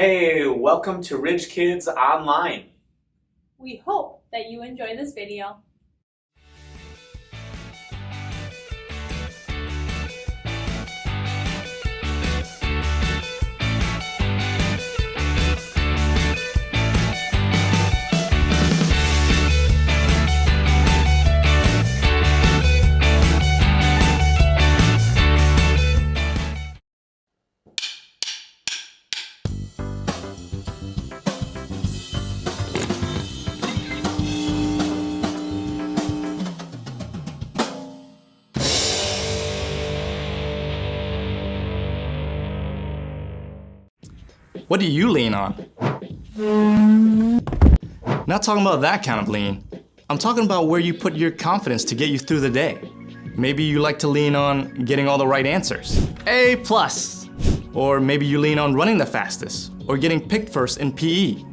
Hey, welcome to Rich Kids Online. We hope that you enjoy this video. What do you lean on? Not talking about that kind of lean. I'm talking about where you put your confidence to get you through the day. Maybe you like to lean on getting all the right answers. A+. Or maybe you lean on running the fastest or getting picked first in PE.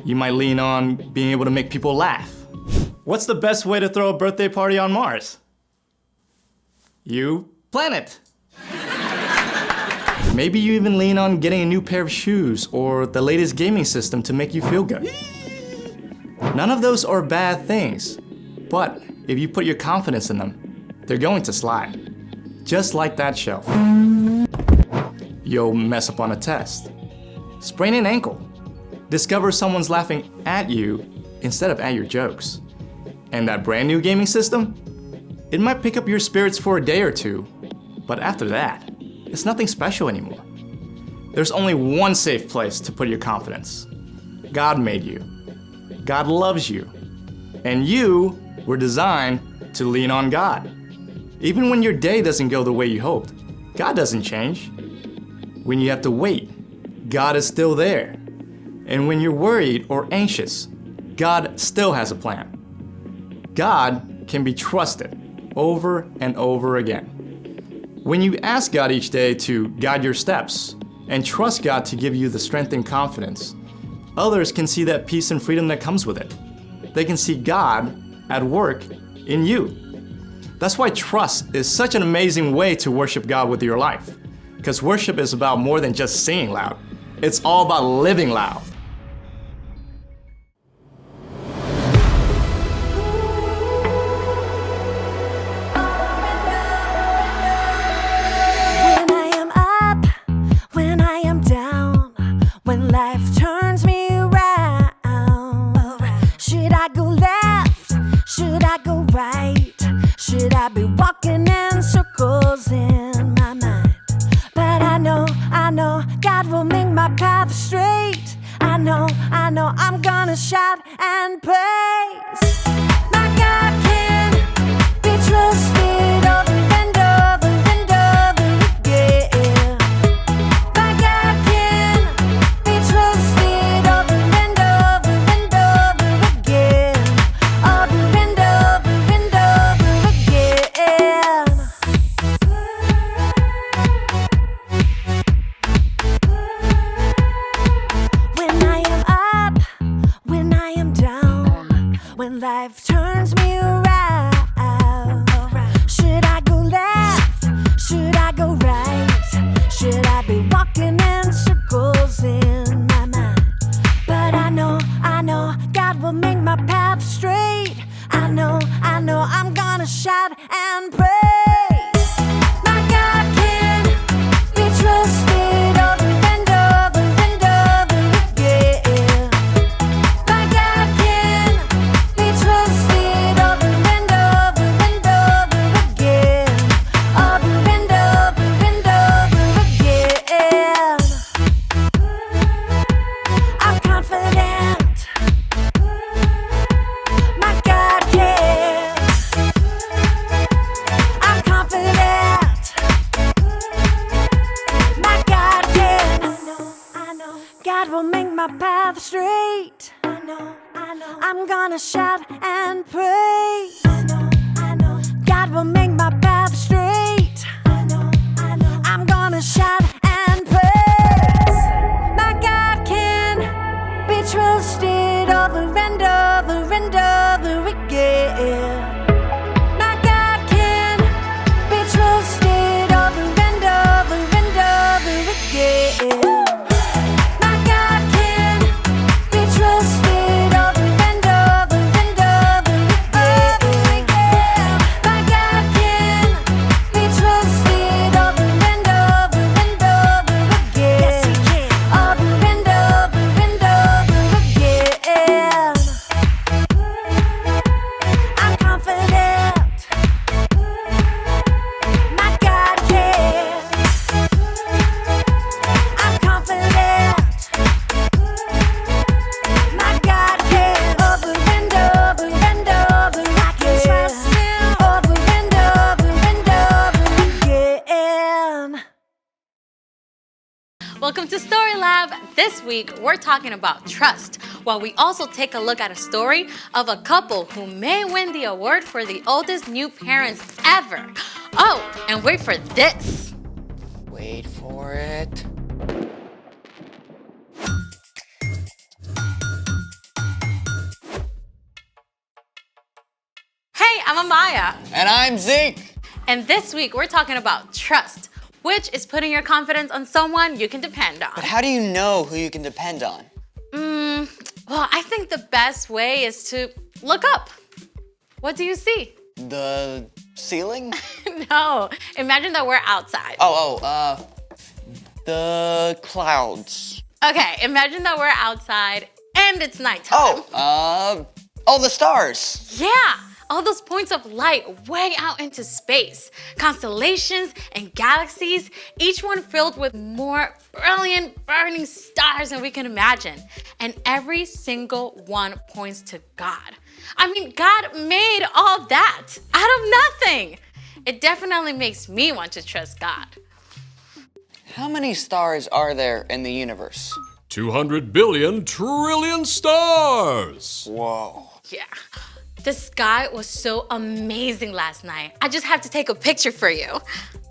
You might lean on being able to make people laugh. What's the best way to throw a birthday party on Mars? You plan it. Maybe you even lean on getting a new pair of shoes or the latest gaming system to make you feel good. None of those are bad things, but if you put your confidence in them, they're going to slide. Just like that shelf. You'll mess up on a test. Sprain an ankle. Discover someone's laughing at you instead of at your jokes. And that brand new gaming system? It might pick up your spirits for a day or two, but after that, it's nothing special anymore. There's only one safe place to put your confidence. God made you. God loves you. And you were designed to lean on God. Even when your day doesn't go the way you hoped, God doesn't change. When you have to wait, God is still there. And when you're worried or anxious, God still has a plan. God can be trusted over and over again. When you ask God each day to guide your steps and trust God to give you the strength and confidence, others can see that peace and freedom that comes with it. They can see God at work in you. That's why trust is such an amazing way to worship God with your life. Because worship is about more than just singing loud. It's all about living loud. Life turns me around. Should I go left? Should I go right? Should I be walking in circles in my mind? But I know God will make my path straight. I know I'm gonna shout and praise. My God can be trusted over and over and over again. My God can be trusted over and over and over again. Over and over and over again. When I am up, when I am down, when life turns me around, should I go left? Should I go right? Should I be walking in circles in my mind? But I know God will make my path straight. I know I'm gonna shout and praise. My God can be trusted over and over and over again. My God can be trusted over and over and over again. Over and over and over again. I'm confident. My God can. I'm confident. My God can. I know. God will make my path straight. I know. I'm gonna shout and praise. I know. God will make my path straight. I know. I'm gonna shout and praise. My God can be trusted over and over and over again. My God can be trusted over and over and over again. My God This week, we're talking about trust, while we also take a look at a story of a couple who may win the award for the oldest new parents ever. Oh, and wait for this. Wait for it. Hey, I'm Amaya. And I'm Zeke. And this week, we're talking about trust, which is putting your confidence on someone you can depend on. But how do you know who you can depend on? Well, I think the best way is to look up. What do you see? The ceiling? No, imagine that we're outside. The clouds. Okay, imagine that we're outside and it's nighttime. The stars. Yeah, all those points of light way out into space. Constellations and galaxies, each one filled with more brilliant, burning stars than we can imagine. And every single one points to God. I mean, God made all that out of nothing. It definitely makes me want to trust God. How many stars are there in the universe? 200 billion trillion stars! Whoa. Yeah. The sky was so amazing last night. I just have to take a picture for you.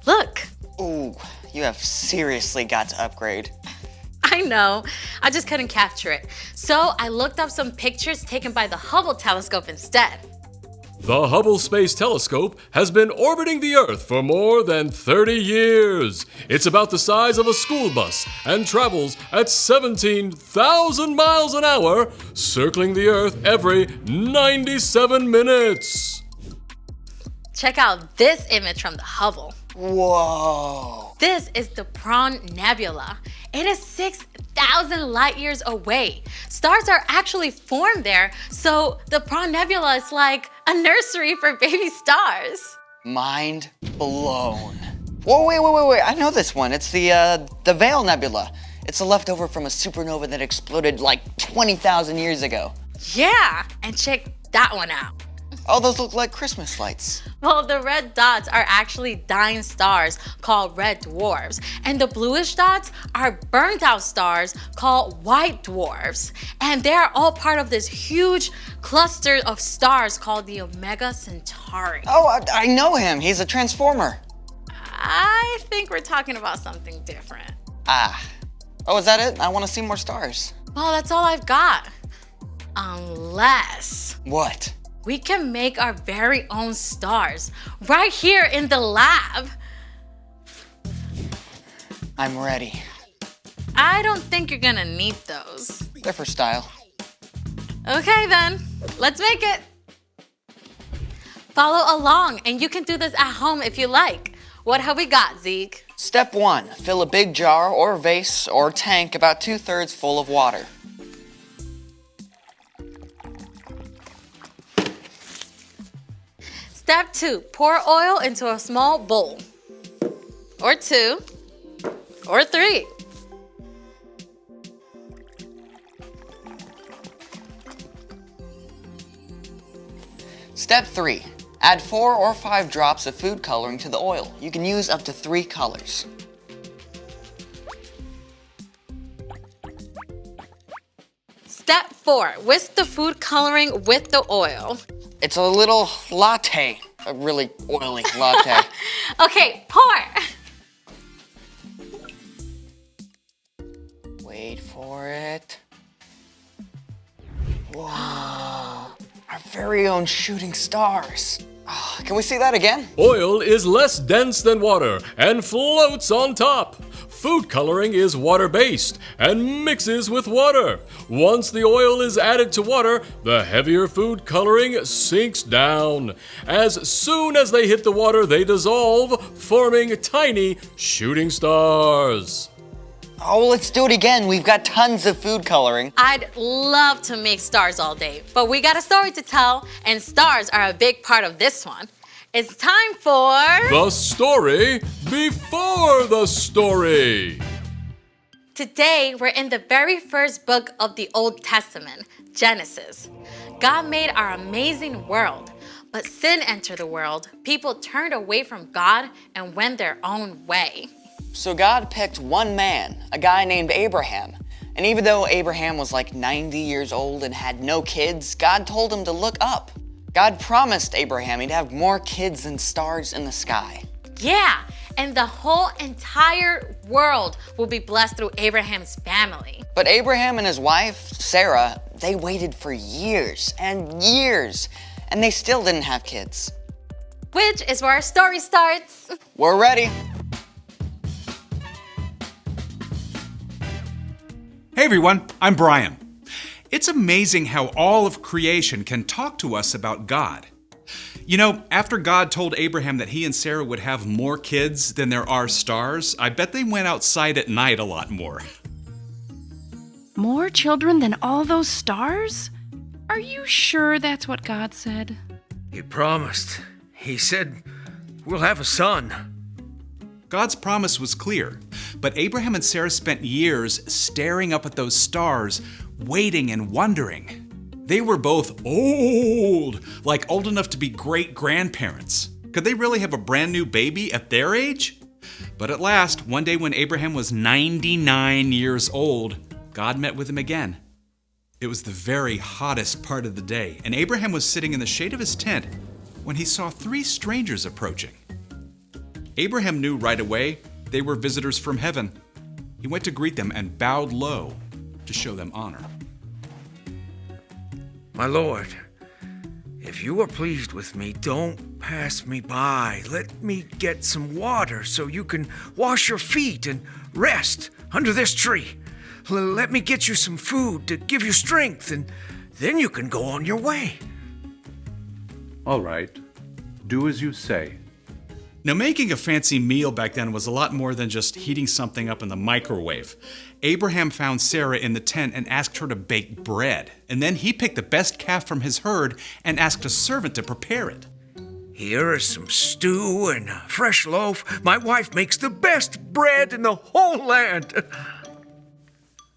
Look. Ooh, you have seriously got to upgrade. I know, I just couldn't capture it. So I looked up some pictures taken by the Hubble telescope instead. The Hubble Space Telescope has been orbiting the Earth for more than 30 years. It's about the size of a school bus and travels at 17,000 miles an hour, circling the Earth every 97 minutes. Check out this image from the Hubble. Whoa. This is the Prawn Nebula. It is 6,000 light years away. Stars are actually formed there, so the Prawn Nebula is like a nursery for baby stars. Mind blown. Whoa, wait. I know this one. It's the Veil Nebula. It's a leftover from a supernova that exploded like 20,000 years ago. Yeah, and check that one out. Oh, those look like Christmas lights. Well, the red dots are actually dying stars called red dwarfs, and the bluish dots are burnt out stars called white dwarfs. And they are all part of this huge cluster of stars called the Omega Centauri. Oh, I know him. He's a transformer. I think we're talking about something different. Oh, is that it? I want to see more stars. Well, that's all I've got. Unless What? we can make our very own stars right here in the lab. I'm ready. I don't think you're gonna need those. They're for style. Okay then, let's make it. Follow along and you can do this at home if you like. What have we got, Zeke? Step 1. Fill a big jar or vase or tank about 2/3 full of water. Step 2, pour oil into a small bowl. Or 2, or 3. Step 3. Add 4 or 5 drops of food coloring to the oil. You can use up to 3 colors. Step 4, whisk the food coloring with the oil. It's a little latte, a really oily latte. Okay, pour. Wait for it. Whoa, our very own shooting stars. Oh, can we see that again? Oil is less dense than water and floats on top. Food coloring is water-based and mixes with water. Once the oil is added to water, the heavier food coloring sinks down. As soon as they hit the water, they dissolve, forming tiny shooting stars. Oh, let's do it again. We've got tons of food coloring. I'd love to make stars all day, but we got a story to tell, and stars are a big part of this one. It's time for... The story before the story. Today, we're in the very first book of the Old Testament, Genesis. God made our amazing world, but sin entered the world. People turned away from God and went their own way. So God picked one man, a guy named Abraham, And even though Abraham was like 90 years old and had no kids, God told him to look up. God promised Abraham he'd have more kids than stars in the sky. Yeah, and the whole entire world will be blessed through Abraham's family. But Abraham and his wife, Sarah, they waited for years and years, and they still didn't have kids. Which is where our story starts. We're ready. Hey everyone, I'm Brian. It's amazing how all of creation can talk to us about God. You know, after God told Abraham that he and Sarah would have more kids than there are stars, I bet they went outside at night a lot more. More children than all those stars? Are you sure that's what God said? He promised. He said, we'll have a son. God's promise was clear, but Abraham and Sarah spent years staring up at those stars, waiting and wondering. They were both old, like old enough to be great-grandparents. Could they really have a brand new baby at their age? But at last, one day when Abraham was 99 years old, God met with him again. It was the very hottest part of the day, and Abraham was sitting in the shade of his tent when he saw 3 strangers approaching. Abraham knew right away they were visitors from heaven. He went to greet them and bowed low to show them honor. My Lord, if you are pleased with me, don't pass me by. Let me get some water so you can wash your feet and rest under this tree. Let me get you some food to give you strength, and then you can go on your way. All right, do as you say. Now, making a fancy meal back then was a lot more than just heating something up in the microwave. Abraham found Sarah in the tent and asked her to bake bread. And then he picked the best calf from his herd and asked a servant to prepare it. Here is some stew and a fresh loaf. My wife makes the best bread in the whole land.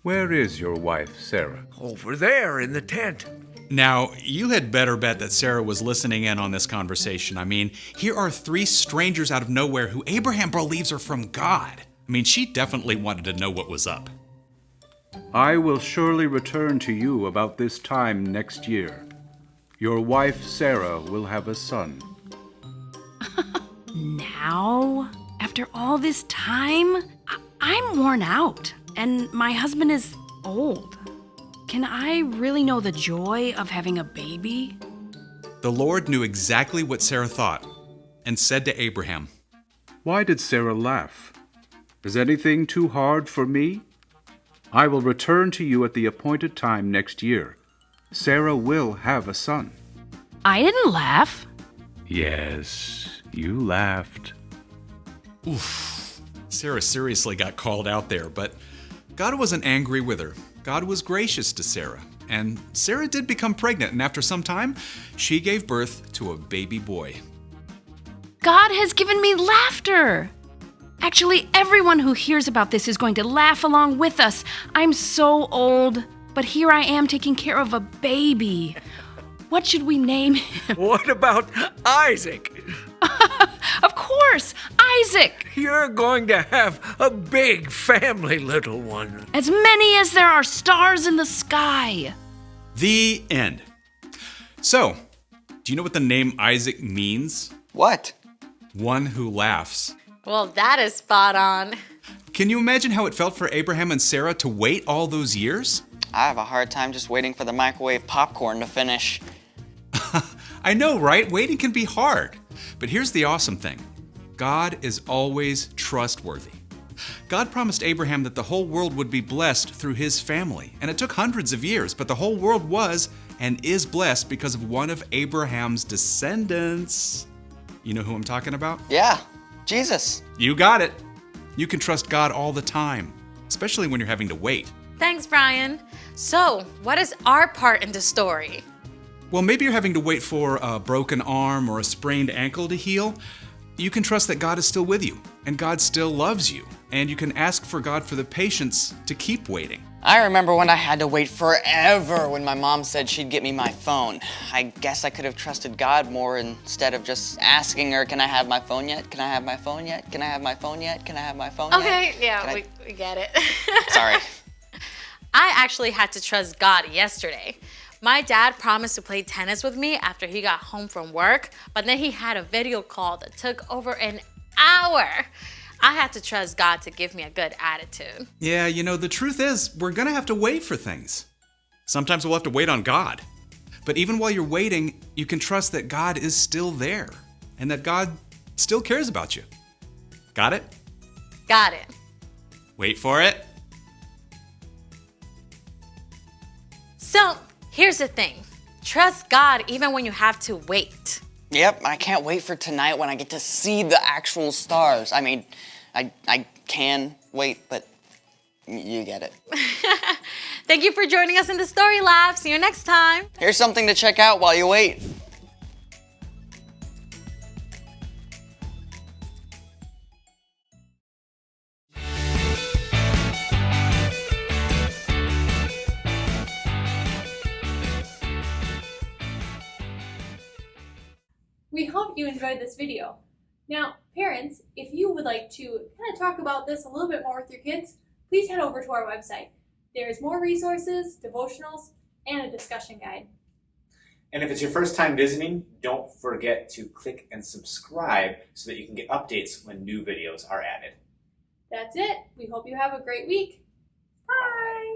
Where is your wife, Sarah? Over there in the tent. Now, you had better bet that Sarah was listening in on this conversation. I mean, here are 3 strangers out of nowhere who Abraham believes are from God. I mean, she definitely wanted to know what was up. I will surely return to you about this time next year. Your wife, Sarah, will have a son. Now? After all this time? I'm worn out, and my husband is old. Can I really know the joy of having a baby? The Lord knew exactly what Sarah thought and said to Abraham, Why did Sarah laugh? Is anything too hard for me? I will return to you at the appointed time next year. Sarah will have a son. I didn't laugh. Yes, you laughed. Oof. Sarah seriously got called out there, but God wasn't angry with her. God was gracious to Sarah, and Sarah did become pregnant, and after some time, she gave birth to a baby boy. God has given me laughter. Actually, everyone who hears about this is going to laugh along with us. I'm so old, but here I am taking care of a baby. What should we name him? What about Isaac? Of course, Isaac. You're going to have a big family, little one. As many as there are stars in the sky. The end. So, do you know what the name Isaac means? What? One who laughs. Well, that is spot on. Can you imagine how it felt for Abraham and Sarah to wait all those years? I have a hard time just waiting for the microwave popcorn to finish. I know, right? Waiting can be hard. But here's the awesome thing. God is always trustworthy. God promised Abraham that the whole world would be blessed through his family. And it took hundreds of years, but the whole world was and is blessed because of one of Abraham's descendants. You know who I'm talking about? Yeah, Jesus. You got it. You can trust God all the time, especially when you're having to wait. Thanks, Brian. So, what is our part in the story? Well, maybe you're having to wait for a broken arm or a sprained ankle to heal. You can trust that God is still with you, and God still loves you, and you can ask for God for the patience to keep waiting. I remember when I had to wait forever when my mom said she'd get me my phone. I guess I could have trusted God more instead of just asking her, can I have my phone yet? Can I have my phone yet? Can I have my phone yet? Can I have my phone yet? Okay, yeah, Can we get it. Sorry. I actually had to trust God yesterday. My dad promised to play tennis with me after he got home from work, but then he had a video call that took over an hour. I had to trust God to give me a good attitude. Yeah, the truth is, we're gonna have to wait for things. Sometimes we'll have to wait on God. But even while you're waiting, you can trust that God is still there and that God still cares about you. Got it? Got it. Wait for it. So, here's the thing. Trust God even when you have to wait. Yep, I can't wait for tonight when I get to see the actual stars. I mean, I can wait, but you get it. Thank you for joining us in the Story Lab. See you next time. Here's something to check out while you wait. We hope you enjoyed this video. Now, parents, if you would like to kind of talk about this a little bit more with your kids, please head over to our website. There's more resources, devotionals, and a discussion guide. And if it's your first time visiting, don't forget to click and subscribe so that you can get updates when new videos are added. That's it. We hope you have a great week. Bye!